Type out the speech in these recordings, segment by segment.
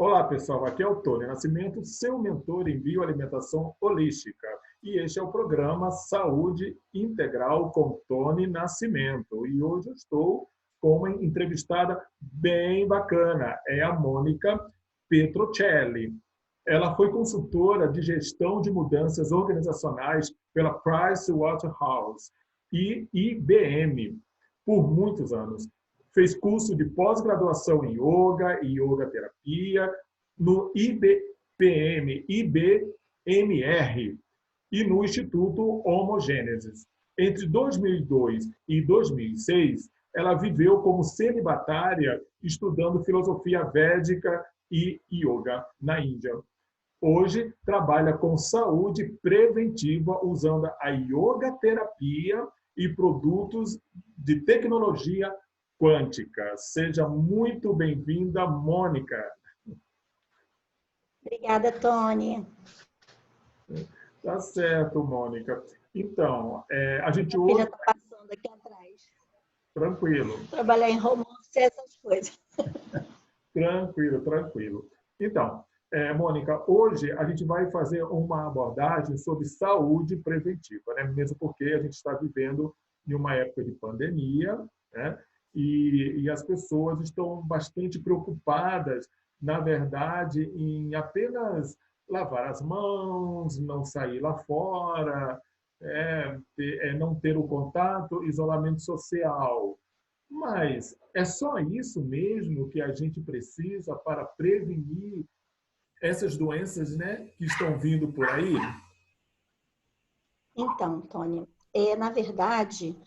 Olá, pessoal. Aqui é o Tony Nascimento, seu mentor em bioalimentação holística. E este é o programa Saúde Integral com Tony Nascimento. E hoje eu estou com uma entrevistada bem bacana. É a Mônica Petrocelli. Ela foi consultora de gestão de mudanças organizacionais pela Pricewaterhouse e IBM por muitos anos. Fez curso de pós-graduação em yoga e yoga terapia no IBPM, IBMR e no Instituto Homogênesis. Entre 2002 e 2006, ela viveu como celibatária estudando filosofia védica e yoga na Índia. Hoje, trabalha com saúde preventiva usando a yoga terapia e produtos de tecnologia quântica. Seja muito bem-vinda, Mônica. Obrigada, Tony. Tá certo, Mônica. Então, a gente Minha filha está passando aqui atrás. Tranquilo. Trabalhar em home office, essas coisas. Tranquilo. Então, Mônica, hoje a gente vai fazer uma abordagem sobre saúde preventiva, né? Mesmo porque a gente está vivendo em uma época de pandemia, né? E as pessoas estão bastante preocupadas, na verdade, em apenas lavar as mãos, não sair lá fora, não ter o contato, isolamento social. Mas é só isso mesmo que a gente precisa para prevenir essas doenças, né, que estão vindo por aí? Então, Tony, na verdade,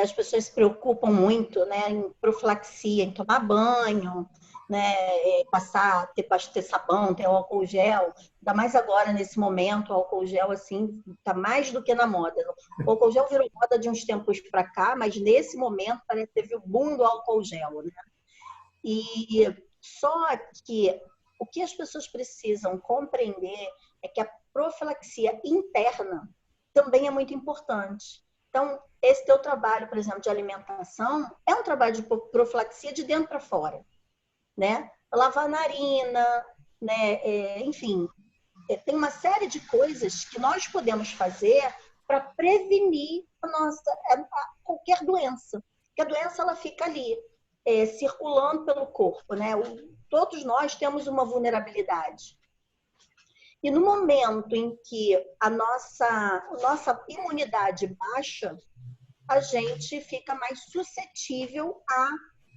as pessoas se preocupam muito, né, em profilaxia, em tomar banho, né, ter sabão, ter álcool gel. Ainda mais agora, nesse momento, o álcool gel, assim, está mais do que na moda. O álcool gel virou moda de uns tempos para cá, mas nesse momento parece que teve o boom do álcool gel, né? E só que o que as pessoas precisam compreender é que a profilaxia interna também é muito importante. Então, esse teu trabalho, por exemplo, de alimentação, é um trabalho de profilaxia de dentro para fora, né? Lavar a narina, né? Enfim, tem uma série de coisas que nós podemos fazer para prevenir qualquer doença. Porque a doença ela fica ali, circulando pelo corpo, né? Todos nós temos uma vulnerabilidade. E no momento em que a nossa imunidade baixa, a gente fica mais suscetível a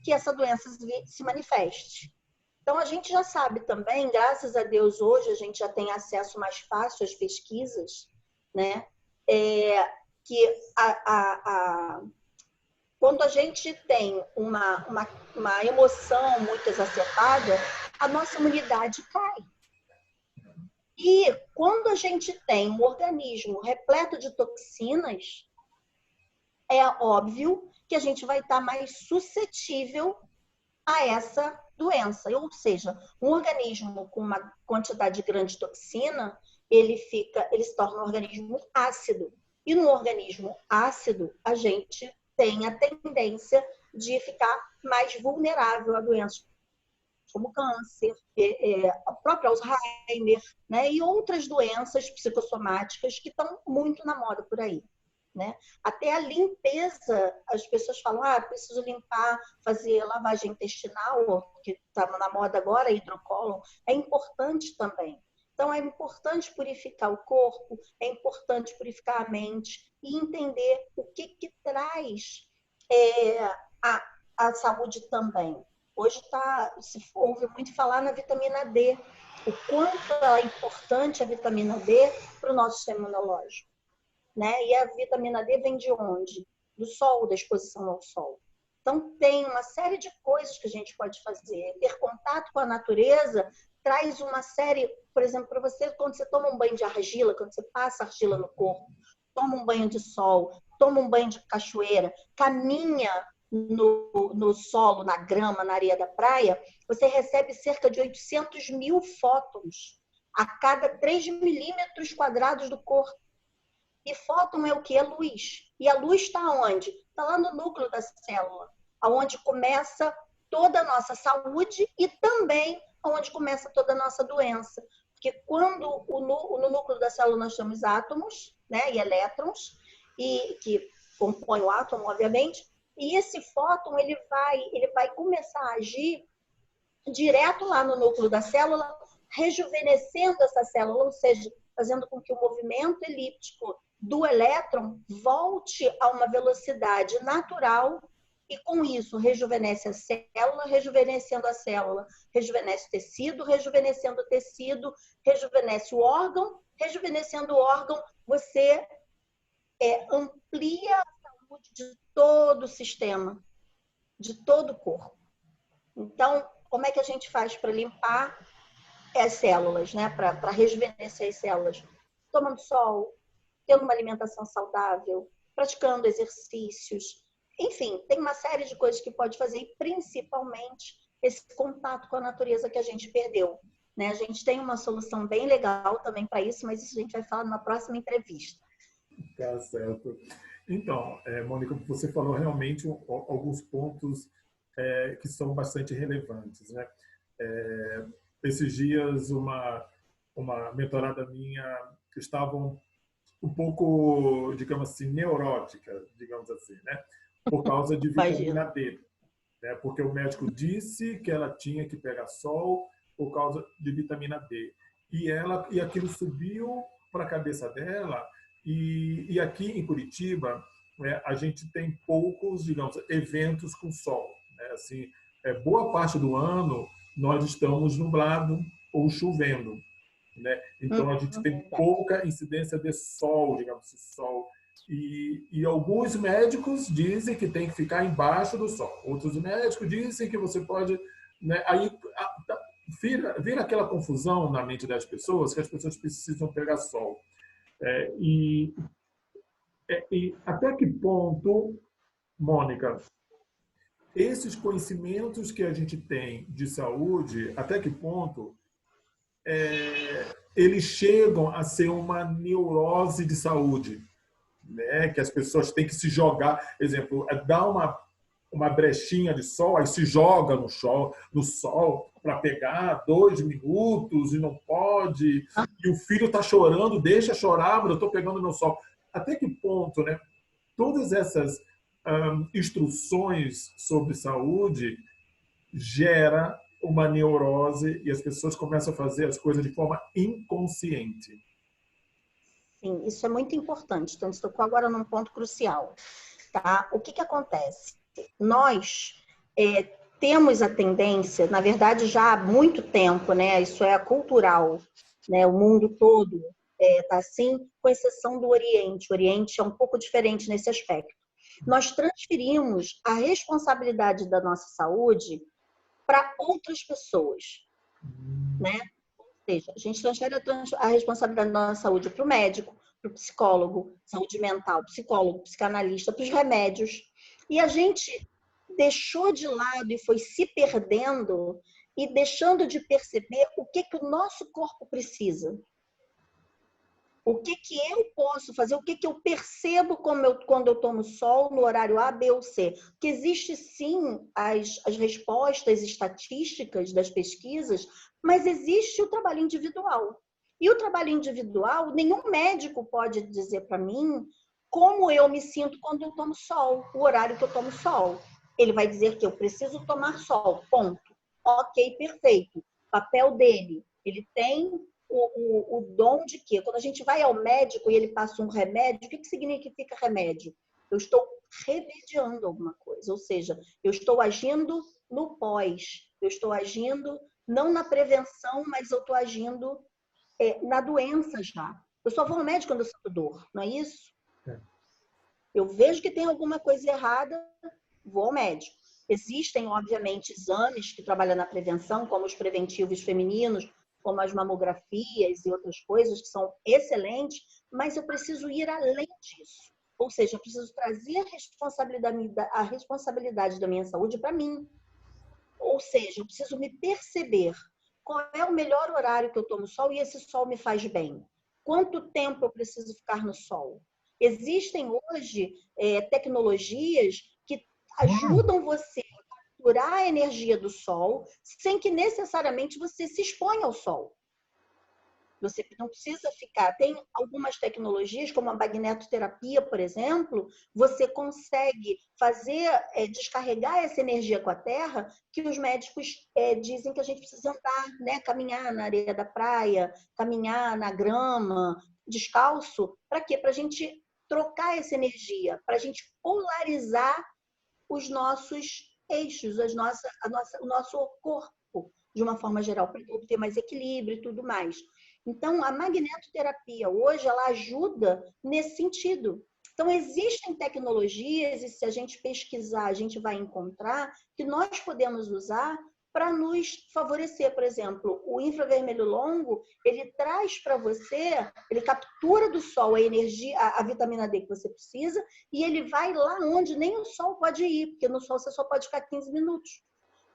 que essa doença se manifeste. Então, a gente já sabe também, graças a Deus, hoje a gente já tem acesso mais fácil às pesquisas, né? Que quando a gente tem uma emoção muito exacerbada, a nossa imunidade cai. E quando a gente tem um organismo repleto de toxinas, é óbvio que a gente vai estar mais suscetível a essa doença. Ou seja, um organismo com uma quantidade grande de toxina, ele se torna um organismo ácido. E no organismo ácido, a gente tem a tendência de ficar mais vulnerável a doenças como câncer, a própria Alzheimer, né? E outras doenças psicossomáticas que estão muito na moda por aí. Né? Até a limpeza, as pessoas falam, preciso limpar, fazer lavagem intestinal, que está na moda agora, hidrocólon, é importante também. Então, é importante purificar o corpo, é importante purificar a mente e entender o que traz a saúde também. Hoje se ouve muito falar na vitamina D, o quanto é importante a vitamina D para o nosso sistema imunológico. Né? E a vitamina D vem de onde? Do sol, da exposição ao sol. Então, tem uma série de coisas que a gente pode fazer. Ter contato com a natureza traz uma série, por exemplo, para você, quando você toma um banho de argila, quando você passa argila no corpo, toma um banho de sol, toma um banho de cachoeira, caminha no solo, na grama, na areia da praia, você recebe cerca de 800 mil fótons a cada 3 milímetros quadrados do corpo. E fóton é o que? É luz. E a luz está onde? Está lá no núcleo da célula, onde começa toda a nossa saúde e também onde começa toda a nossa doença. Porque quando no núcleo da célula nós temos átomos, né, e elétrons, e que compõem o átomo, obviamente, e esse fóton ele vai começar a agir direto lá no núcleo da célula, rejuvenescendo essa célula, ou seja, fazendo com que o movimento elíptico do elétron volte a uma velocidade natural e, com isso, rejuvenesce a célula, rejuvenescendo a célula, rejuvenesce o tecido, rejuvenescendo o tecido, rejuvenesce o órgão, rejuvenescendo o órgão, você amplia a saúde de todo o sistema, de todo o corpo. Então, como é que a gente faz para limpar as células, né? Para rejuvenescer as células? Tomando sol, tendo uma alimentação saudável, praticando exercícios. Enfim, tem uma série de coisas que pode fazer, e principalmente esse contato com a natureza que a gente perdeu, né? A gente tem uma solução bem legal também para isso, mas isso a gente vai falar numa próxima entrevista. Tá certo. Então, Mônica, você falou realmente alguns pontos que são bastante relevantes, né? Esses dias, uma mentorada minha estava um pouco, digamos assim, neurótica, digamos assim, né? Por causa de vitamina D, né? Porque o médico disse que ela tinha que pegar sol por causa de vitamina D. E aquilo subiu para a cabeça dela. E aqui em Curitiba, né, a gente tem poucos, digamos, eventos com sol, né? Assim, boa parte do ano nós estamos nublado ou chovendo, né? Então a gente tem pouca incidência de sol, digamos, sol. E alguns médicos dizem que tem que ficar embaixo do sol. Outros médicos dizem que você pode, né? Aí vira aquela confusão na mente das pessoas que as pessoas precisam pegar sol. E até que ponto, Mônica, esses conhecimentos que a gente tem de saúde, até que ponto eles chegam a ser uma neurose de saúde, né? Que as pessoas têm que se jogar, exemplo, dá uma brechinha de sol, aí se joga no sol para pegar 2 minutos e não pode, e o filho está chorando, deixa chorar, mas eu estou pegando meu sol. Até que ponto, né? Todas essas instruções sobre saúde gera uma neurose e as pessoas começam a fazer as coisas de forma inconsciente. Sim, isso é muito importante. Então, você tocou agora num ponto crucial. Tá? O que acontece? Nós temos a tendência, na verdade, já há muito tempo, né? Isso é cultural, né? O mundo todo está assim, com exceção do Oriente. O Oriente é um pouco diferente nesse aspecto. Nós transferimos a responsabilidade da nossa saúde para outras pessoas, né? Ou seja, a gente transfere a responsabilidade da nossa saúde para o médico, para o psicólogo, saúde mental, psicólogo, psicanalista, para os remédios. E a gente deixou de lado e foi se perdendo e deixando de perceber o que o nosso corpo precisa. O que eu posso fazer, o que eu percebo quando eu tomo sol no horário A, B ou C. Porque existe sim as respostas estatísticas das pesquisas, mas existe o trabalho individual. E o trabalho individual, nenhum médico pode dizer para mim como eu me sinto quando eu tomo sol, o horário que eu tomo sol. Ele vai dizer que eu preciso tomar sol, ponto. Ok, perfeito. Papel dele. Ele tem o dom de quê? Quando a gente vai ao médico e ele passa um remédio, o que significa remédio? Eu estou remediando alguma coisa, ou seja, eu estou agindo no pós, eu estou agindo não na prevenção, mas eu estou agindo na doença já. Eu só vou ao médico quando eu sinto dor, não é isso? Eu vejo que tem alguma coisa errada, vou ao médico. Existem, obviamente, exames que trabalham na prevenção, como os preventivos femininos, como as mamografias e outras coisas que são excelentes, mas eu preciso ir além disso. Ou seja, eu preciso trazer a responsabilidade da minha saúde para mim. Ou seja, eu preciso me perceber qual é o melhor horário que eu tomo sol e esse sol me faz bem. Quanto tempo eu preciso ficar no sol? Existem hoje tecnologias que ajudam você a capturar a energia do sol sem que necessariamente você se exponha ao sol. Você não precisa ficar. Tem algumas tecnologias, como a magnetoterapia, por exemplo, você consegue fazer, descarregar essa energia com a terra, que os médicos dizem que a gente precisa andar, né? Caminhar na areia da praia, caminhar na grama, descalço. Para quê? Para a gente trocar essa energia, para a gente polarizar os nossos eixos, o nosso corpo, de uma forma geral, para obter mais equilíbrio e tudo mais. Então, a magnetoterapia hoje, ela ajuda nesse sentido. Então, existem tecnologias, e se a gente pesquisar, a gente vai encontrar, que nós podemos usar para nos favorecer. Por exemplo, o infravermelho longo, ele traz para você, ele captura do sol a energia, a vitamina D que você precisa, e ele vai lá onde nem o sol pode ir, porque no sol você só pode ficar 15 minutos.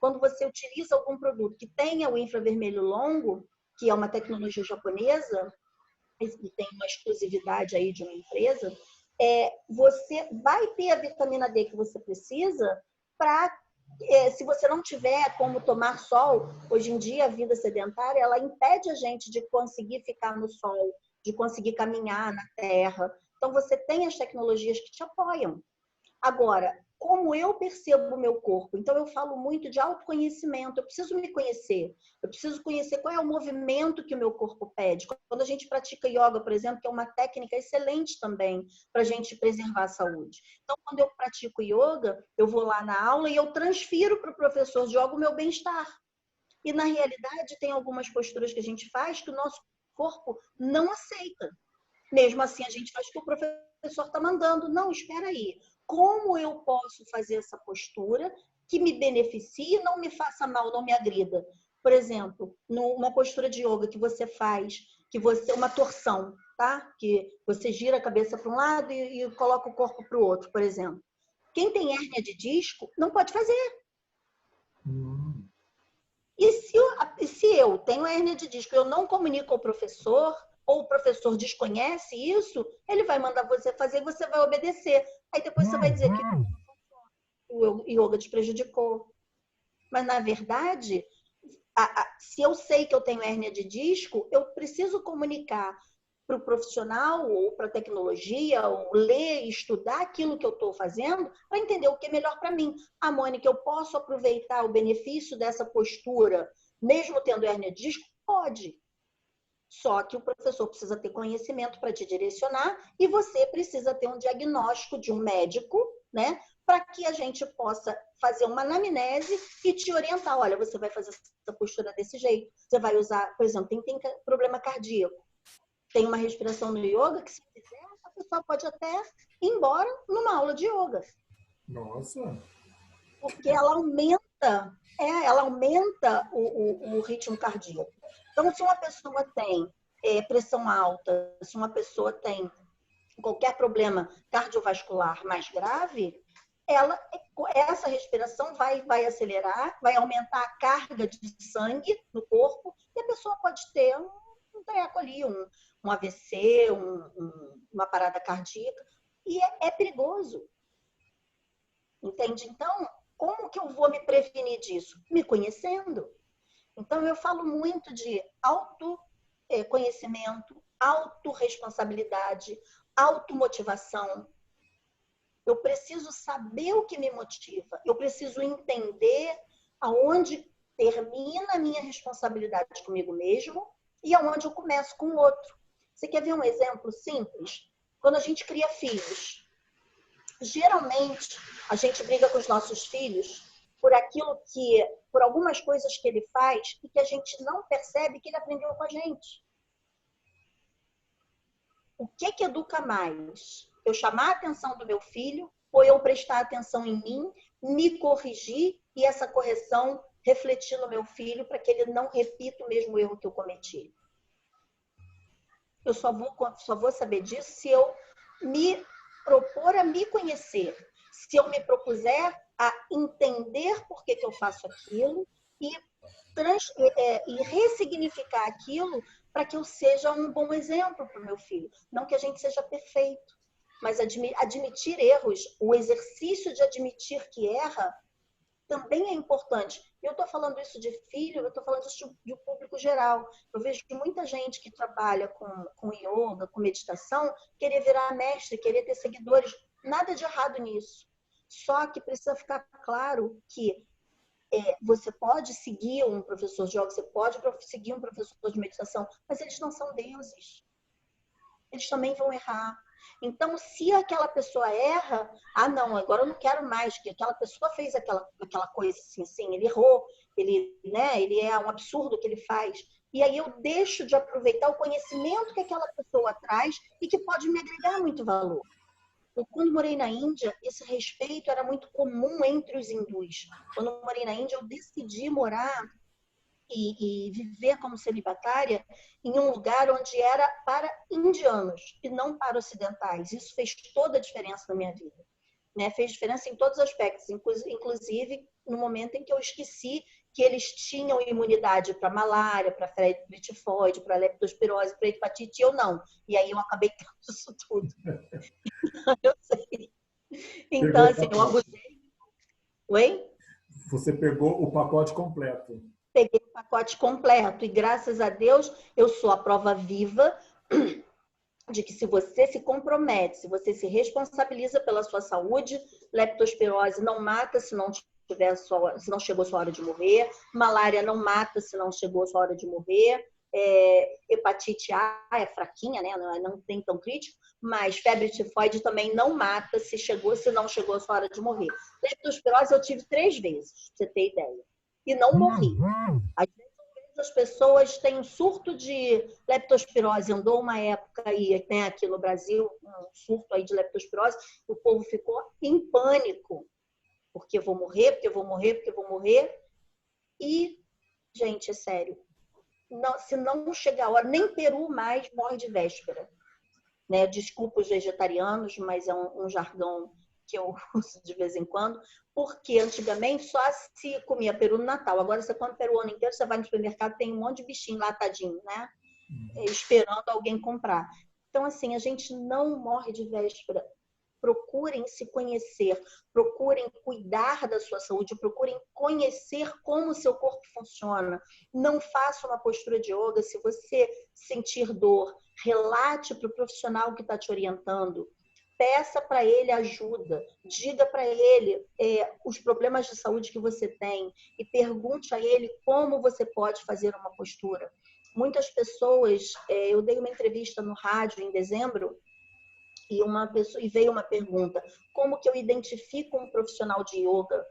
Quando você utiliza algum produto que tenha o infravermelho longo, que é uma tecnologia japonesa, e tem uma exclusividade aí de uma empresa, você vai ter a vitamina D que você precisa para, se você não tiver como tomar sol, hoje em dia a vida sedentária, ela impede a gente de conseguir ficar no sol, de conseguir caminhar na terra. Então, você tem as tecnologias que te apoiam. Agora, como eu percebo o meu corpo? Então, eu falo muito de autoconhecimento. Eu preciso me conhecer. Eu preciso conhecer qual é o movimento que o meu corpo pede. Quando a gente pratica yoga, por exemplo, que é uma técnica excelente também para a gente preservar a saúde. Então, quando eu pratico yoga, eu vou lá na aula e eu transfiro para o professor de yoga o meu bem-estar. E, na realidade, tem algumas posturas que a gente faz que o nosso corpo não aceita. Mesmo assim, a gente faz o que o professor está mandando. Não, espera aí. Como eu posso fazer essa postura que me beneficie, não me faça mal, não me agrida? Por exemplo, numa postura de yoga que você faz, uma torção, tá? Que você gira a cabeça para um lado e coloca o corpo para o outro, por exemplo. Quem tem hérnia de disco não pode fazer. E se eu tenho hérnia de disco e eu não comunico ao professor, ou o professor desconhece isso, ele vai mandar você fazer e você vai obedecer. Aí depois você vai dizer que o yoga te prejudicou. Mas, na verdade, se eu sei que eu tenho hérnia de disco, eu preciso comunicar para o profissional ou para a tecnologia, ou ler e estudar aquilo que eu estou fazendo para entender o que é melhor para mim. Ah, Mônica, eu posso aproveitar o benefício dessa postura, mesmo tendo hérnia de disco? Pode. Só que o professor precisa ter conhecimento para te direcionar e você precisa ter um diagnóstico de um médico, né? Para que a gente possa fazer uma anamnese e te orientar. Olha, você vai fazer essa postura desse jeito. Você vai usar, por exemplo, tem problema cardíaco. Tem uma respiração no yoga que, se quiser, a pessoa pode até ir embora numa aula de yoga. Nossa! Porque ela aumenta o ritmo cardíaco. Então, se uma pessoa tem pressão alta, se uma pessoa tem qualquer problema cardiovascular mais grave, essa respiração vai acelerar, vai aumentar a carga de sangue no corpo e a pessoa pode ter um treco ali, um AVC, uma parada cardíaca. E é perigoso. Entende? Então, como que eu vou me prevenir disso? Me conhecendo. Então, eu falo muito de autoconhecimento, autorresponsabilidade, automotivação. Eu preciso saber o que me motiva. Eu preciso entender aonde termina a minha responsabilidade comigo mesmo e aonde eu começo com o outro. Você quer ver um exemplo simples? Quando a gente cria filhos, geralmente a gente briga com os nossos filhos por algumas coisas que ele faz e que a gente não percebe que ele aprendeu com a gente. O que educa mais? Eu chamar a atenção do meu filho ou eu prestar atenção em mim, me corrigir e essa correção refletir no meu filho para que ele não repita o mesmo erro que eu cometi? Eu só vou saber disso se eu me propor a me conhecer, se eu me propuser a entender por que eu faço aquilo e ressignificar aquilo para que eu seja um bom exemplo para o meu filho. Não que a gente seja perfeito, mas admitir erros, o exercício de admitir que erra, também é importante. Eu estou falando isso de filho, eu estou falando isso de um público geral. Eu vejo muita gente que trabalha com yoga, com meditação, querer virar mestre, querer ter seguidores. Nada de errado nisso. Só que precisa ficar claro que você pode seguir um professor de yoga, você pode seguir um professor de meditação, mas eles não são deuses. Eles também vão errar. Então, se aquela pessoa erra, não, agora eu não quero mais, que aquela pessoa fez aquela coisa assim, ele errou, ele é um absurdo o que ele faz. E aí eu deixo de aproveitar o conhecimento que aquela pessoa traz e que pode me agregar muito valor. Quando morei na Índia, esse respeito era muito comum entre os hindus. Quando eu morei na Índia, eu decidi morar e viver como celibatária em um lugar onde era para indianos e não para ocidentais. Isso fez toda a diferença na minha vida. Né? Fez diferença em todos os aspectos, inclusive no momento em que eu esqueci que eles tinham imunidade para malária, para febre tifoide, para leptospirose, para hepatite, eu não. E aí eu acabei tendo isso tudo. Eu sei. Então, assim, eu abusei. Oi? Você pegou o pacote completo. Peguei o pacote completo e, graças a Deus, eu sou a prova viva de que se você se compromete, se você se responsabiliza pela sua saúde, leptospirose não mata se não chegou a sua hora de morrer, malária não mata se não chegou a sua hora de morrer, hepatite A é fraquinha, né? Não tem tão crítico, mas febre tifoide também não mata se não chegou a sua hora de morrer. Leptospirose eu tive 3 vezes, pra você ter ideia, e não morri. Às vezes as pessoas têm um surto de leptospirose, andou uma época aí, né, aqui no Brasil, um surto aí de leptospirose, o povo ficou em pânico, porque eu vou morrer, porque eu vou morrer, porque eu vou morrer. E, gente, é sério, se não chegar a hora, nem peru mais morre de véspera. Né? Desculpa os vegetarianos, mas é um jargão que eu uso de vez em quando, porque antigamente só se comia peru no Natal. Agora você come peru o ano inteiro, você vai no supermercado, tem um monte de bichinho lá, tadinho, né? Esperando alguém comprar. Então, assim, a gente não morre de véspera. Procurem se conhecer, procurem cuidar da sua saúde, procurem conhecer como o seu corpo funciona. Não faça uma postura de yoga. Se você sentir dor, relate para o profissional que está te orientando. Peça para ele ajuda, diga para ele os problemas de saúde que você tem e pergunte a ele como você pode fazer uma postura. Muitas pessoas, eu dei uma entrevista no rádio em dezembro, e veio uma pergunta: como que eu identifico um profissional de yoga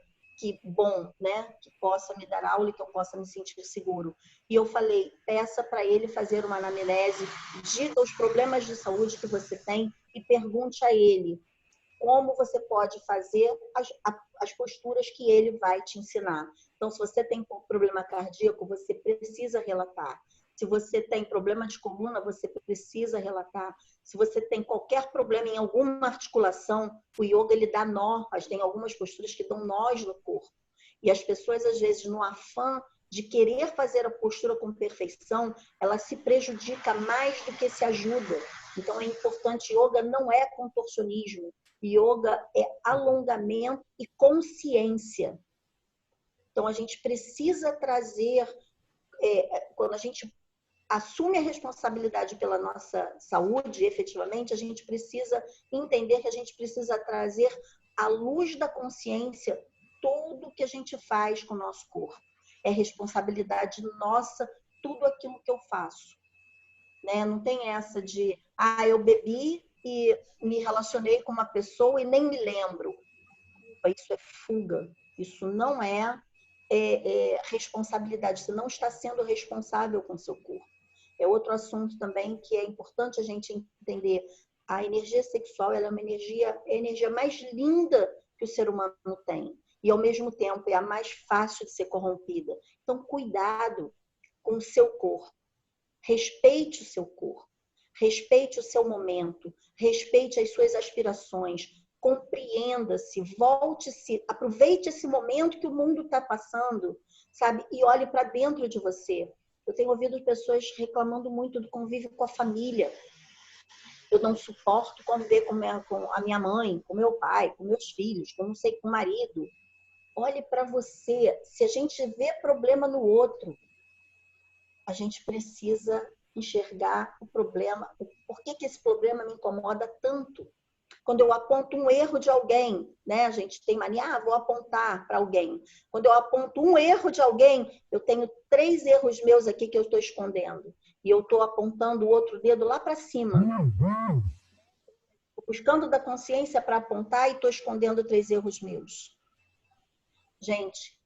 bom, né, que possa me dar aula e que eu possa me sentir seguro? E eu falei: peça para ele fazer uma anamnese, diga os problemas de saúde que você tem e pergunte a ele como você pode fazer as posturas que ele vai te ensinar. Então, se você tem problema cardíaco, você precisa relatar. Se você tem problema de coluna, você precisa relatar. Se você tem qualquer problema em alguma articulação, o yoga ele dá nó, mas tem algumas posturas que dão nós no corpo. E as pessoas, às vezes, no afã de querer fazer a postura com perfeição, ela se prejudica mais do que se ajuda. Então, é importante, yoga não é contorcionismo. Yoga é alongamento e consciência. Então, a gente precisa trazer, quando a gente assume a responsabilidade pela nossa saúde, efetivamente, a gente precisa entender que a gente precisa trazer à luz da consciência tudo que a gente faz com o nosso corpo. É responsabilidade nossa tudo aquilo que eu faço. Né? Não tem essa de, eu bebi e me relacionei com uma pessoa e nem me lembro. Isso é fuga. Isso não é responsabilidade. Você não está sendo responsável com o seu corpo. É outro assunto também que é importante a gente entender. A energia sexual ela é uma energia mais linda que o ser humano tem. E, ao mesmo tempo, é a mais fácil de ser corrompida. Então, cuidado com o seu corpo. Respeite o seu corpo. Respeite o seu momento. Respeite as suas aspirações. Compreenda-se, volte-se, aproveite esse momento que o mundo está passando, sabe? E olhe para dentro de você. Eu tenho ouvido pessoas reclamando muito do convívio com a família. Eu não suporto conviver com a minha mãe, com meu pai, com meus filhos, com não sei, com o marido. olhe para você. Se a gente vê problema no outro, a gente precisa enxergar o problema. Por que esse problema me incomoda tanto? Quando eu aponto um erro de alguém, né? A gente tem mania, vou apontar para alguém. Quando eu aponto um erro de alguém, eu tenho 3 erros meus aqui que eu estou escondendo. E eu estou apontando o outro dedo lá para cima. Estou buscando da consciência para apontar e estou escondendo 3 erros meus. Gente,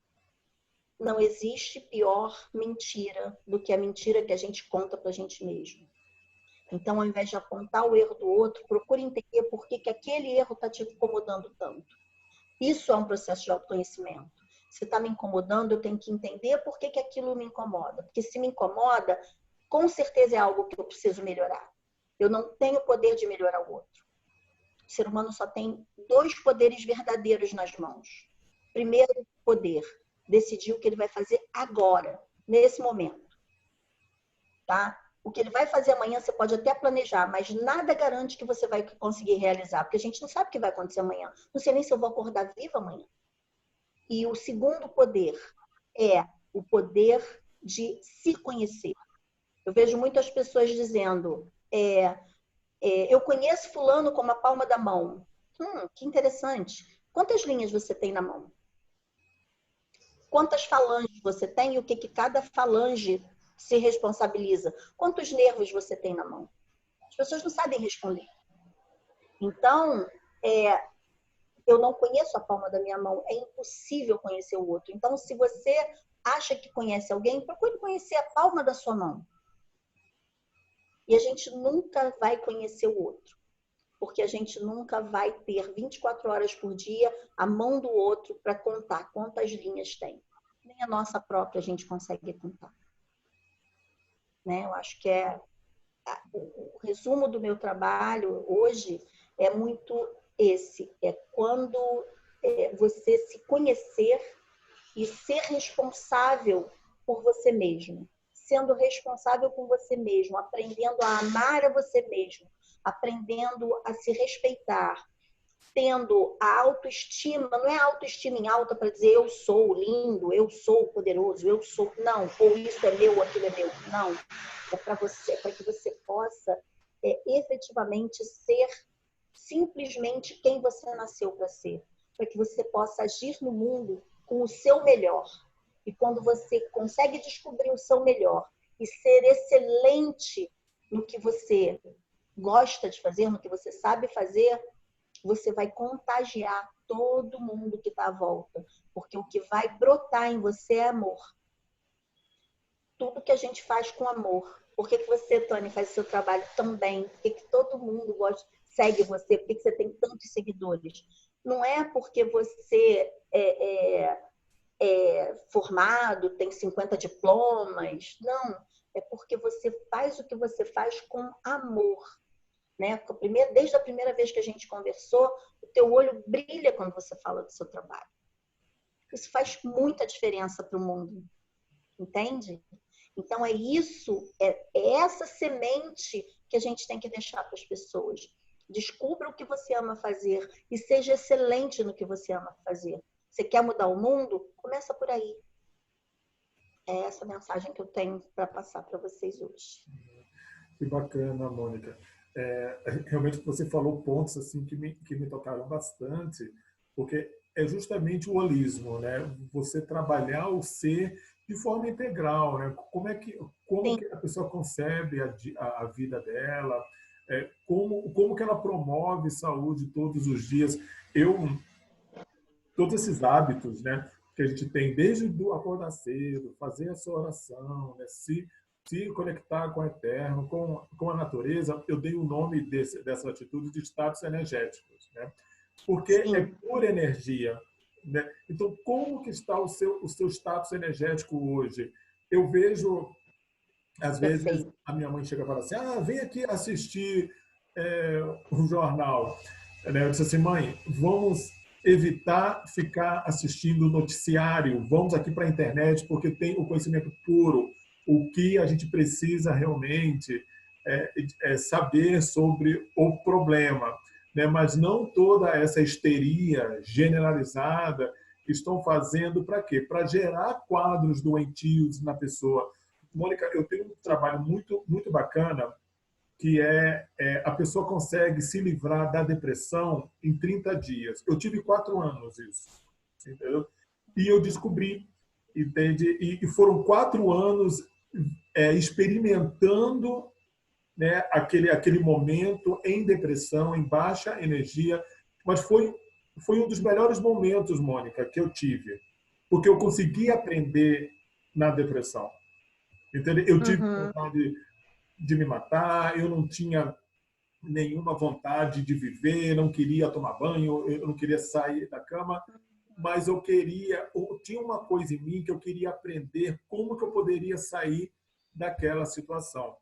não existe pior mentira do que a mentira que a gente conta para a gente mesmo. Então, ao invés de apontar o erro do outro, procure entender por que aquele erro está te incomodando tanto. Isso é um processo de autoconhecimento. Se está me incomodando, eu tenho que entender por que aquilo me incomoda. Porque se me incomoda, com certeza é algo que eu preciso melhorar. Eu não tenho poder de melhorar o outro. O ser humano só tem 2 poderes verdadeiros nas mãos. Primeiro poder, decidir o que ele vai fazer agora, nesse momento. Tá? O que ele vai fazer amanhã você pode até planejar, mas nada garante que você vai conseguir realizar, porque a gente não sabe o que vai acontecer amanhã. Não sei nem se eu vou acordar viva amanhã. E o segundo poder é o poder de se conhecer. Eu vejo muitas pessoas dizendo, eu conheço fulano como a palma da mão. Que interessante. Quantas linhas você tem na mão? Quantas falanges você tem e o que cada falange se responsabiliza? Quantos nervos você tem na mão? As pessoas não sabem responder. Então, eu não conheço a palma da minha mão. É impossível conhecer o outro. Então, se você acha que conhece alguém, procure conhecer a palma da sua mão. E a gente nunca vai conhecer o outro. Porque a gente nunca vai ter 24 horas por dia a mão do outro para contar quantas linhas tem. Nem a nossa própria a gente consegue contar. Né? Eu acho que o resumo do meu trabalho hoje é muito esse. É quando você se conhecer e ser responsável por você mesmo. Sendo responsável por você mesmo, aprendendo a amar a você mesmo, aprendendo a se respeitar, tendo a autoestima, não é autoestima em alta para dizer eu sou lindo, eu sou poderoso, eu sou... Não, ou isso é meu, ou aquilo é meu. Não. É para você, para que você possa efetivamente ser simplesmente quem você nasceu para ser. Para que você possa agir no mundo com o seu melhor. E quando você consegue descobrir o seu melhor e ser excelente no que você gosta de fazer, no que você sabe fazer, você vai contagiar todo mundo que está à volta. Porque o que vai brotar em você é amor. Tudo que a gente faz com amor. Por que você, Tony, faz o seu trabalho tão bem? Por que todo mundo segue você? Por que você tem tantos seguidores? Não é porque você formado, tem 50 diplomas. Não. É porque você faz o que você faz com amor. Né? Desde a primeira vez que a gente conversou, o teu olho brilha quando você fala do seu trabalho. Isso faz muita diferença para o mundo. Entende? Então, é essa semente que a gente tem que deixar para as pessoas. Descubra o que você ama fazer e seja excelente no que você ama fazer. Você quer mudar o mundo? Começa por aí. É essa mensagem que eu tenho para passar para vocês hoje. Que bacana, Mônica. Realmente você falou pontos assim que me tocaram bastante, porque é justamente o holismo, né? Você trabalhar o ser de forma integral, né? Como que a pessoa concebe a vida dela, como que ela promove saúde todos os dias. Todos esses hábitos, né, que a gente tem desde do acordar cedo, fazer a sua oração, né, se conectar com o eterno, com a natureza, eu dei o nome dessa atitude de status energéticos, né? Porque Sim. é pura energia, né? Então, como que está o seu status energético hoje? Eu vejo, às vezes, a minha mãe chega e fala assim, vem aqui assistir um jornal. Eu disse assim, mãe, vamos evitar ficar assistindo noticiário, vamos aqui para a internet, porque tem o conhecimento puro, o que a gente precisa realmente saber sobre o problema, né? Mas não toda essa histeria generalizada estão fazendo para quê? Para gerar quadros doentios na pessoa. Mônica, eu tenho um trabalho muito bacana que a pessoa consegue se livrar da depressão em 30 dias. Eu tive 4 anos isso, entendeu? E eu descobri, entende? E foram 4 anos experimentando, né, aquele momento em depressão, em baixa energia, mas foi um dos melhores momentos, Mônica, que eu tive, porque eu consegui aprender na depressão. Entendeu? Eu tive vontade de me matar, eu não tinha nenhuma vontade de viver, não queria tomar banho, eu não queria sair da cama, mas eu tinha uma coisa em mim que eu queria aprender como que eu poderia sair daquela situação.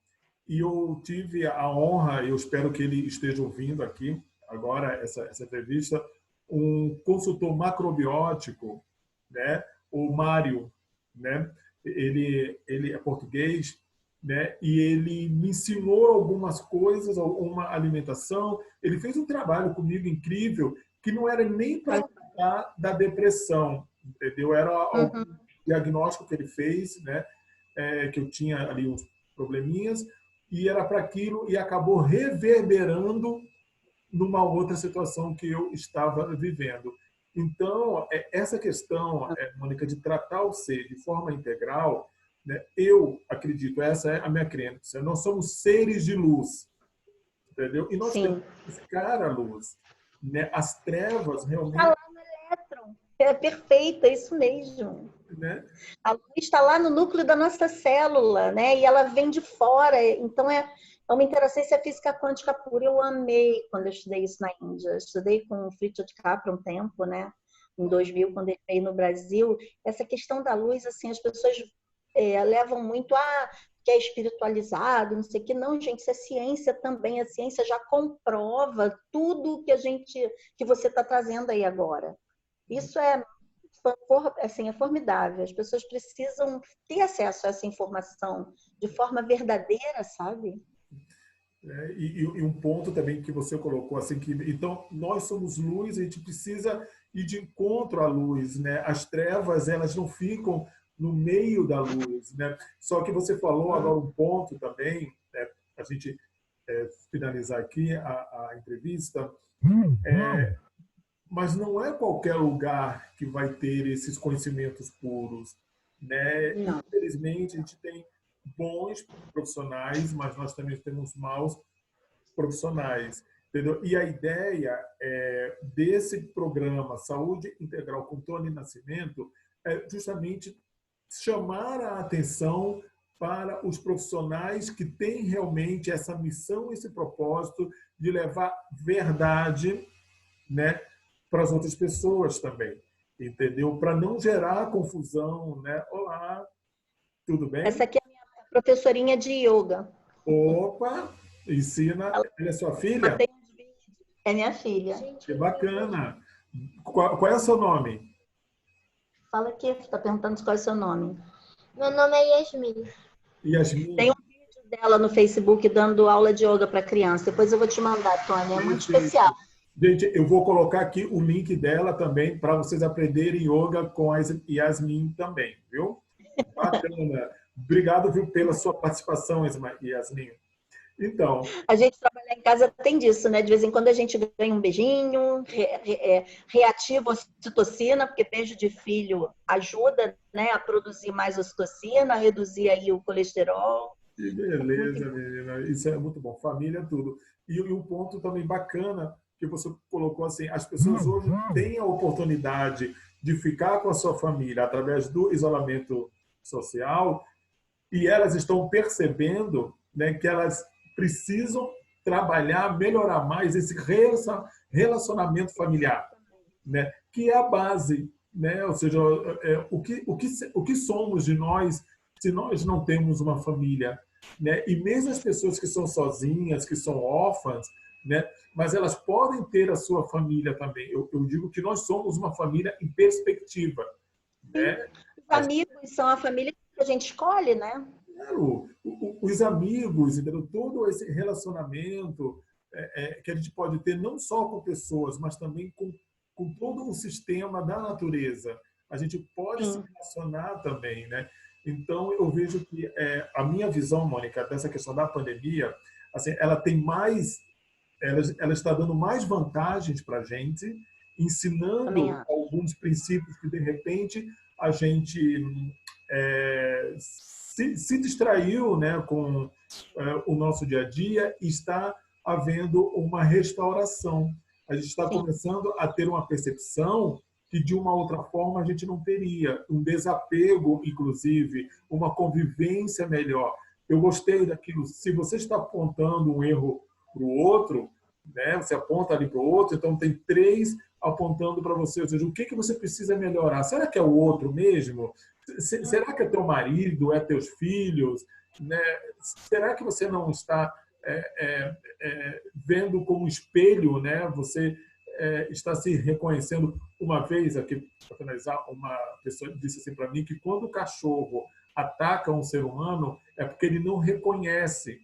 E eu tive a honra, eu espero que ele esteja ouvindo aqui agora essa entrevista, um consultor macrobiótico, né, o Mário, né? Ele é português, né? E ele me ensinou algumas coisas, uma alimentação. Ele fez um trabalho comigo incrível que não era nem para tratar da depressão, entendeu? Era algum diagnóstico que ele fez, né? Que eu tinha ali uns probleminhas e era para aquilo e acabou reverberando numa outra situação que eu estava vivendo. Então, essa questão, Mônica, de tratar o ser de forma integral, né, eu acredito, essa é a minha crença, nós somos seres de luz, entendeu? E nós temos que buscar a luz. Né? As trevas realmente... Está lá no elétron. É perfeito, é isso mesmo. Né? A luz está lá no núcleo da nossa célula, né? E ela vem de fora. Então, é uma interacência física quântica pura. Eu amei quando eu estudei isso na Índia. Eu estudei com o Fritjof Capra um tempo, né? Em 2000, quando ele veio no Brasil. Essa questão da luz, assim, as pessoas levam muito que é espiritualizado, não sei o que. Não, gente, isso é ciência também. A ciência já comprova tudo que você está trazendo aí agora. Isso assim, é formidável. As pessoas precisam ter acesso a essa informação de forma verdadeira, sabe? E um ponto também que você colocou, assim, que então nós somos luz, a gente precisa ir de encontro à luz, né? As trevas, elas não ficam no meio da luz, né? Só que você falou agora um ponto também, né? A gente finalizar aqui a entrevista, mas não é qualquer lugar que vai ter esses conhecimentos puros, né? Não. Infelizmente, a gente tem bons profissionais, mas nós também temos maus profissionais, entendeu? E a ideia desse programa Saúde Integral com Tony Nascimento é justamente chamar a atenção para os profissionais que têm realmente essa missão, esse propósito de levar verdade, né, para as outras pessoas também, entendeu? Para não gerar confusão, né? Olá, tudo bem? Essa aqui é a minha professorinha de yoga. Opa, ensina. Ela é sua filha? É minha filha. Que bacana. Qual é o seu nome? Fala aqui, está perguntando qual é o seu nome. Meu nome é Yasmin. Yasmin. Tem um vídeo dela no Facebook dando aula de yoga para criança. Depois eu vou te mandar, Tônia. É muito especial. Gente, eu vou colocar aqui o link dela também para vocês aprenderem yoga com a Yasmin também, viu? Bacana. Obrigado, viu, pela sua participação, Yasmin. Então, a gente trabalhar em casa tem disso, né? De vez em quando a gente ganha um beijinho, reativa a ocitocina, porque beijo de filho ajuda, né, a produzir mais ocitocina, a reduzir aí o colesterol. Que beleza, menina. Isso é muito bom. Família, tudo. E um ponto também bacana que você colocou assim, as pessoas hoje têm a oportunidade de ficar com a sua família através do isolamento social e elas estão percebendo, né, que elas precisam trabalhar, melhorar mais esse relacionamento familiar, né, que é a base, né? Ou seja, o que somos de nós se nós não temos uma família, né? E mesmo as pessoas que são sozinhas, que são órfãs, né? Mas elas podem ter a sua família também. Eu digo que nós somos uma família em perspectiva, né? Os amigos são a família que a gente escolhe, né? Claro, os amigos, entendeu? Todo esse relacionamento que a gente pode ter não só com pessoas, mas também com com todo um sistema da natureza. A gente pode se Sim, relacionar também, né? Então, eu vejo que a minha visão, Mônica, dessa questão da pandemia, assim, ela tem mais, ela está dando mais vantagens para a gente, também ensinando acho. alguns princípios que, de repente, a gente se distraiu, né, com o nosso dia a dia, e está havendo uma restauração. A gente está Sim, começando a ter uma percepção que de uma outra forma a gente não teria, um desapego, inclusive, uma convivência melhor. Eu gostei daquilo. Se você está apontando um erro para o outro, né, você aponta ali para o outro, então tem três apontando para você, ou seja, o que que você precisa melhorar? Será que é o outro mesmo? Será que é teu marido, é teus filhos? Né? Será que você não está vendo como espelho, né? Você está se reconhecendo. Uma vez, aqui para finalizar, uma pessoa disse assim para mim que quando o cachorro ataca um ser humano é porque ele não reconhece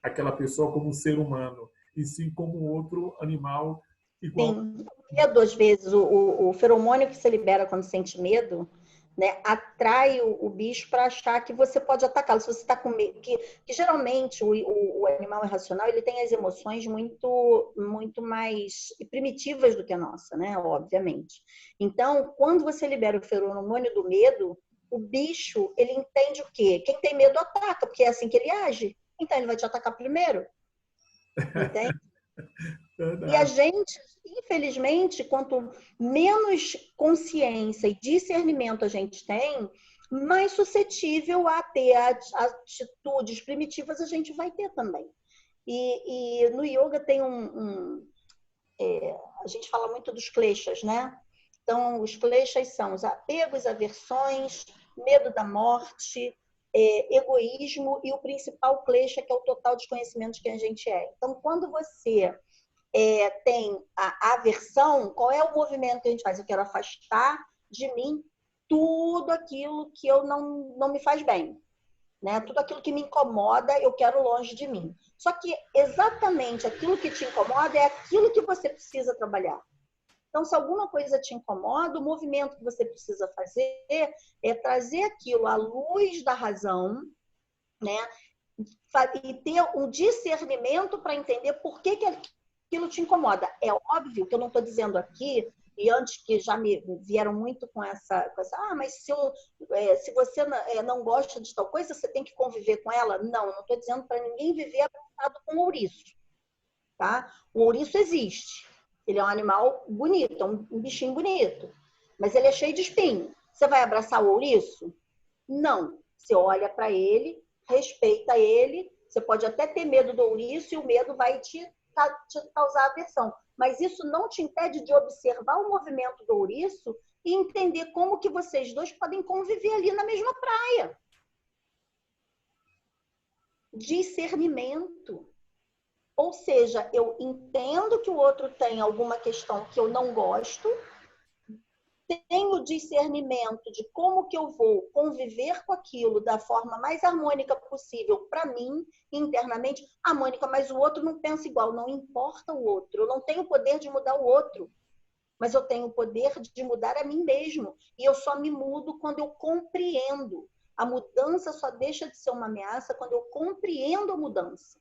aquela pessoa como um ser humano, e sim como outro animal igual. sim. O medo, às vezes, o feromônio que você libera quando sente medo, né, atrai o bicho para achar que você pode atacá-lo. Se você está com medo, que geralmente o animal irracional ele tem as emoções muito mais primitivas do que a nossa, né? Obviamente. Então, quando você libera o feromônio do medo, o bicho ele entende o quê? Quem tem medo ataca, porque é assim que ele age. Então ele vai te atacar primeiro, entende? E a Verdade. gente, infelizmente, quanto menos consciência e discernimento a gente tem, mais suscetível a ter atitudes primitivas a gente vai ter também. E no yoga tem a gente fala muito dos kleshas, né? Então, os kleshas são os apegos, aversões, medo da morte, egoísmo e o principal klesha, que é o total desconhecimento de quem a gente é. Então, quando você tem a aversão, qual é o movimento que a gente faz? Eu quero afastar de mim tudo aquilo que eu não me faz bem. Né? Tudo aquilo que me incomoda, eu quero longe de mim. Só que exatamente aquilo que te incomoda é aquilo que você precisa trabalhar. Então, se alguma coisa te incomoda, o movimento que você precisa fazer é trazer aquilo à luz da razão, né? E ter um discernimento para entender por que aquilo te incomoda. É óbvio que eu não estou dizendo aqui, e antes que já me vieram muito com essa mas se você não gosta de tal coisa, você tem que conviver com ela. Não estou dizendo para ninguém viver abraçado com ouriço. Tá? O ouriço existe. Ele é um animal bonito, é um bichinho bonito. Mas ele é cheio de espinho. Você vai abraçar o ouriço? Não. Você olha para ele, respeita ele. Você pode até ter medo do ouriço e o medo vai te causar aversão. Mas isso não te impede de observar o movimento do ouriço e entender como que vocês dois podem conviver ali na mesma praia. Discernimento. Ou seja, eu entendo que o outro tem alguma questão que eu não gosto, tenho discernimento de como que eu vou conviver com aquilo da forma mais harmônica possível para mim, internamente. Ah, Mônica, mas o outro não pensa igual. Não importa o outro. Eu não tenho o poder de mudar o outro, mas eu tenho o poder de mudar a mim mesmo. E eu só me mudo quando eu compreendo. A mudança só deixa de ser uma ameaça quando eu compreendo a mudança.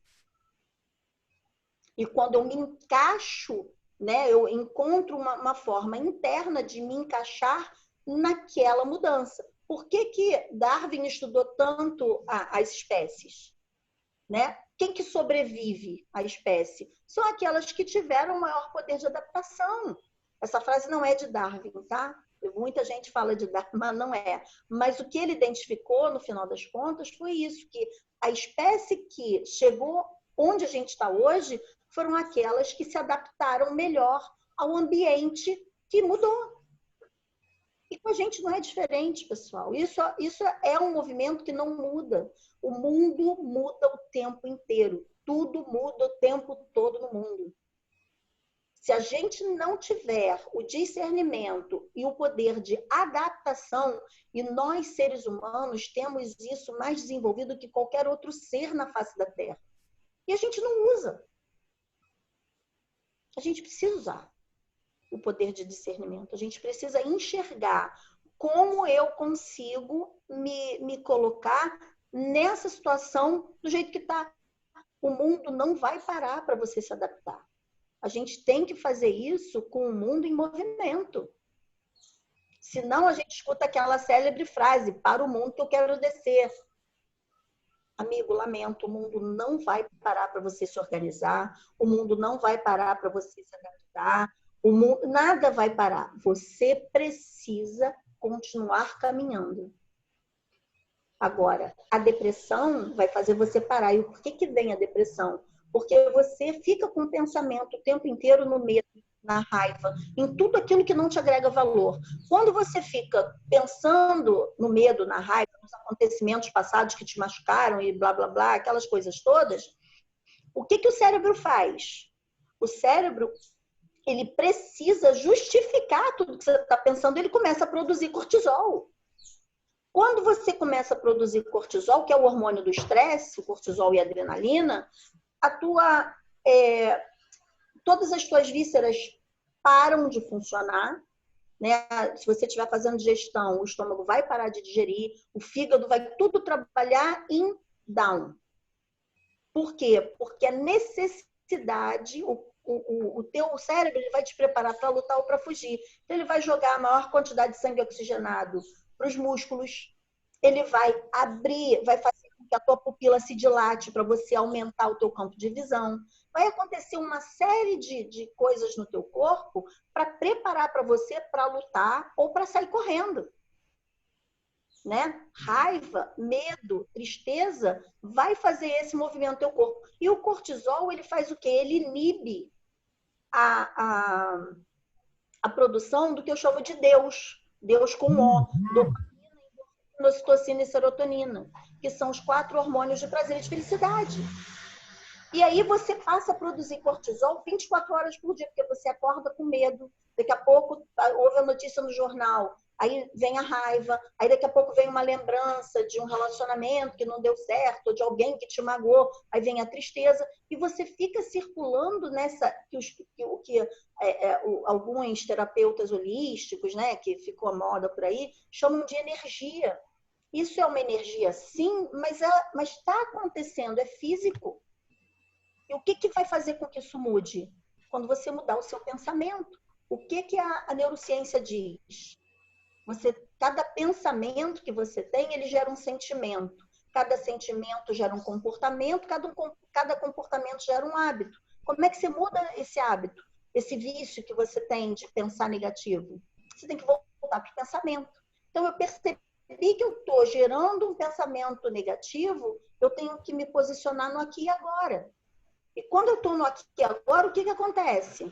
E quando eu me encaixo, né, eu encontro uma forma interna de me encaixar naquela mudança. Por que Darwin estudou tanto as espécies? Né? Quem que sobrevive à espécie? São aquelas que tiveram maior poder de adaptação. Essa frase não é de Darwin, tá? Muita gente fala de Darwin, mas não é. Mas o que ele identificou, no final das contas, foi isso, que a espécie que chegou onde a gente está hoje foram aquelas que se adaptaram melhor ao ambiente que mudou. E com a gente não é diferente, pessoal. Isso é um movimento que não muda. O mundo muda o tempo inteiro. Tudo muda o tempo todo no mundo. Se a gente não tiver o discernimento e o poder de adaptação, e nós, seres humanos, temos isso mais desenvolvido que qualquer outro ser na face da Terra. E a gente não usa. A gente precisa usar. o poder de discernimento. A gente precisa enxergar como eu consigo me colocar nessa situação do jeito que está. O mundo não vai parar para você se adaptar. A gente tem que fazer isso com o mundo em movimento. Senão a gente escuta aquela célebre frase, para o mundo que eu quero descer. Amigo, lamento, o mundo não vai parar para você se organizar, o mundo não vai parar para você se adaptar, o mundo, nada vai parar. Você precisa continuar caminhando. Agora, a depressão vai fazer você parar. E por que vem a depressão? Porque você fica com o pensamento o tempo inteiro no medo, na raiva, em tudo aquilo que não te agrega valor. Quando você fica pensando no medo, na raiva, nos acontecimentos passados que te machucaram e blá, blá, blá, aquelas coisas todas, o que o cérebro faz? O cérebro, ele precisa justificar tudo que você está pensando, ele começa a produzir cortisol. Quando você começa a produzir cortisol, que é o hormônio do estresse, o cortisol e a adrenalina, todas as tuas vísceras param de funcionar, né? Se você estiver fazendo digestão, o estômago vai parar de digerir, o fígado vai tudo trabalhar em down. Por quê? Porque a necessidade, o teu cérebro ele vai te preparar para lutar ou para fugir. Então, ele vai jogar a maior quantidade de sangue oxigenado para os músculos, ele vai abrir, vai fazer com que a tua pupila se dilate para você aumentar o teu campo de visão. Vai acontecer uma série de coisas no teu corpo para preparar para você para lutar ou para sair correndo. Né? Raiva, medo, tristeza vai fazer esse movimento no teu corpo. E o cortisol, ele faz o quê? Ele inibe a produção do que eu chamo de Deus com O, dopamina, ocitocina e serotonina, que são os 4 hormônios de prazer e de felicidade. E aí você passa a produzir cortisol 24 horas por dia, porque você acorda com medo, daqui a pouco ouve a notícia no jornal, aí vem a raiva, aí daqui a pouco vem uma lembrança de um relacionamento que não deu certo, ou de alguém que te magoou, aí vem a tristeza, e você fica circulando nessa, alguns terapeutas holísticos, né, que ficou a moda por aí, chamam de energia. Isso é uma energia, sim, mas está acontecendo, é físico. E o que vai fazer com que isso mude? Quando você mudar o seu pensamento. O que a neurociência diz? Cada pensamento que você tem, ele gera um sentimento. Cada sentimento gera um comportamento, cada comportamento gera um hábito. Como é que você muda esse hábito? Esse vício que você tem de pensar negativo? Você tem que voltar para o pensamento. Então, eu percebi que eu estou gerando um pensamento negativo, eu tenho que me posicionar no aqui e agora. E quando eu estou no aqui e agora, o que acontece?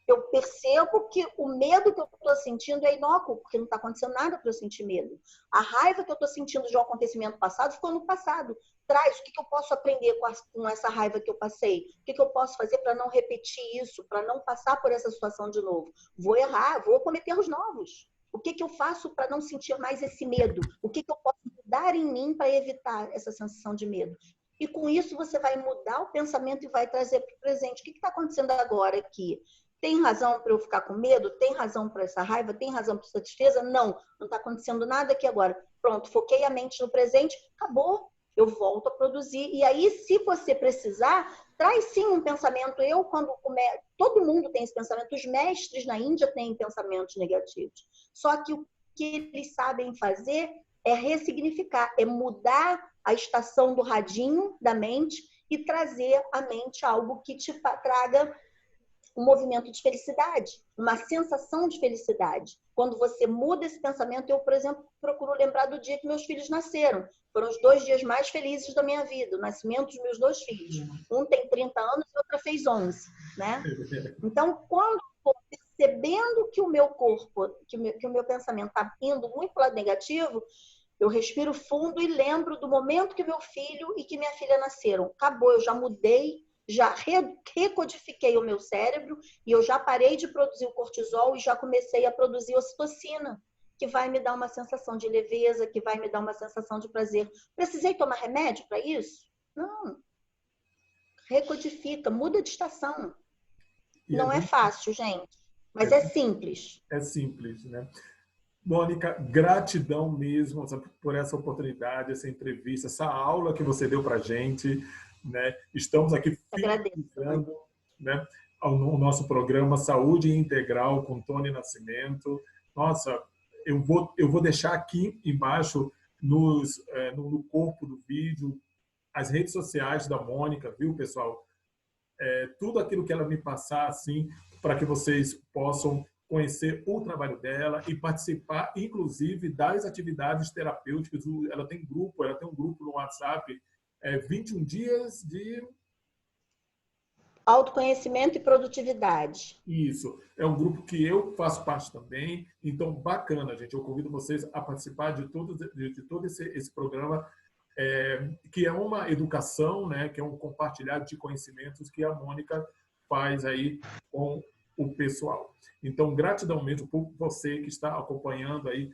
Eu percebo que o medo que eu estou sentindo é inócuo, porque não está acontecendo nada para eu sentir medo. A raiva que eu estou sentindo de um acontecimento passado ficou no passado. Traz o que eu posso aprender com essa raiva que eu passei? O que eu posso fazer para não repetir isso, para não passar por essa situação de novo? Vou errar, vou cometer erros novos. O que eu faço para não sentir mais esse medo? O que eu posso mudar em mim para evitar essa sensação de medo? E com isso você vai mudar o pensamento e vai trazer para o presente. O que está acontecendo agora aqui? Tem razão para eu ficar com medo? Tem razão para essa raiva? Tem razão para essa tristeza? Não está acontecendo nada aqui agora. Pronto, foquei a mente no presente, acabou. Eu volto a produzir. E aí, se você precisar, traz sim um pensamento. Todo mundo tem esse pensamento. Os mestres na Índia têm pensamentos negativos. Só que o que eles sabem fazer é ressignificar, é mudar a estação do radinho da mente e trazer à mente algo que te traga um movimento de felicidade, uma sensação de felicidade. Quando você muda esse pensamento, eu, por exemplo, procuro lembrar do dia que meus filhos nasceram. Foram os 2 dias mais felizes da minha vida, o nascimento dos meus 2 filhos. Um tem 30 anos e outra fez 11, né? Então, quando eu estou percebendo que o meu corpo, que o meu pensamento está indo muito para o lado negativo, eu respiro fundo e lembro do momento que meu filho e que minha filha nasceram. Acabou, eu já mudei, já recodifiquei o meu cérebro e eu já parei de produzir o cortisol e já comecei a produzir ocitocina, que vai me dar uma sensação de leveza, que vai me dar uma sensação de prazer. Precisei tomar remédio para isso? Não. Recodifica, muda de estação. Não é fácil, gente. Mas é simples. É simples, né? Mônica, gratidão mesmo por essa oportunidade, essa entrevista, essa aula que você deu para a gente, né? Estamos aqui Agradeço. finalizando, né, o nosso programa Saúde Integral com Tony Nascimento. Nossa, eu vou deixar aqui embaixo no corpo do vídeo as redes sociais da Mônica, viu, pessoal? Tudo aquilo que ela me passar, assim, para que vocês possam conhecer o trabalho dela e participar, inclusive, das atividades terapêuticas. Ela tem um grupo no WhatsApp, 21 dias de... Autoconhecimento e produtividade. Isso, é um grupo que eu faço parte também, então bacana, gente. Eu convido vocês a participar de todo esse programa, que é uma educação, né, que é um compartilhado de conhecimentos que a Mônica faz aí com o pessoal. Então, gratidão mesmo por você que está acompanhando aí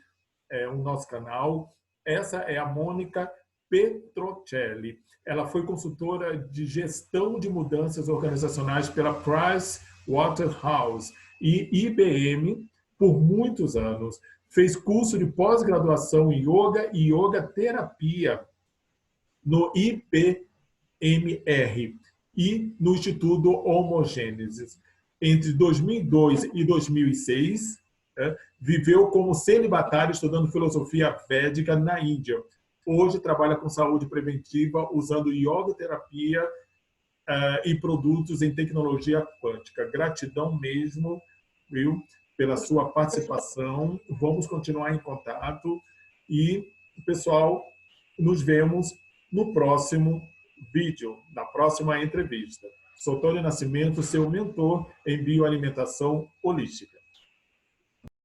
o nosso canal. Essa é a Mônica Petrocelli. Ela foi consultora de gestão de mudanças organizacionais pela Pricewaterhouse e IBM por muitos anos. Fez curso de pós-graduação em yoga e yoga terapia no IPMR e no Instituto Homogênesis. Entre 2002 e 2006, viveu como celibatário estudando filosofia védica na Índia. Hoje trabalha com saúde preventiva usando yoga terapia e produtos em tecnologia quântica. Gratidão mesmo, viu, pela sua participação. Vamos continuar em contato e, pessoal, nos vemos no próximo vídeo, na próxima entrevista. Sou Tony Nascimento, seu mentor em bioalimentação holística.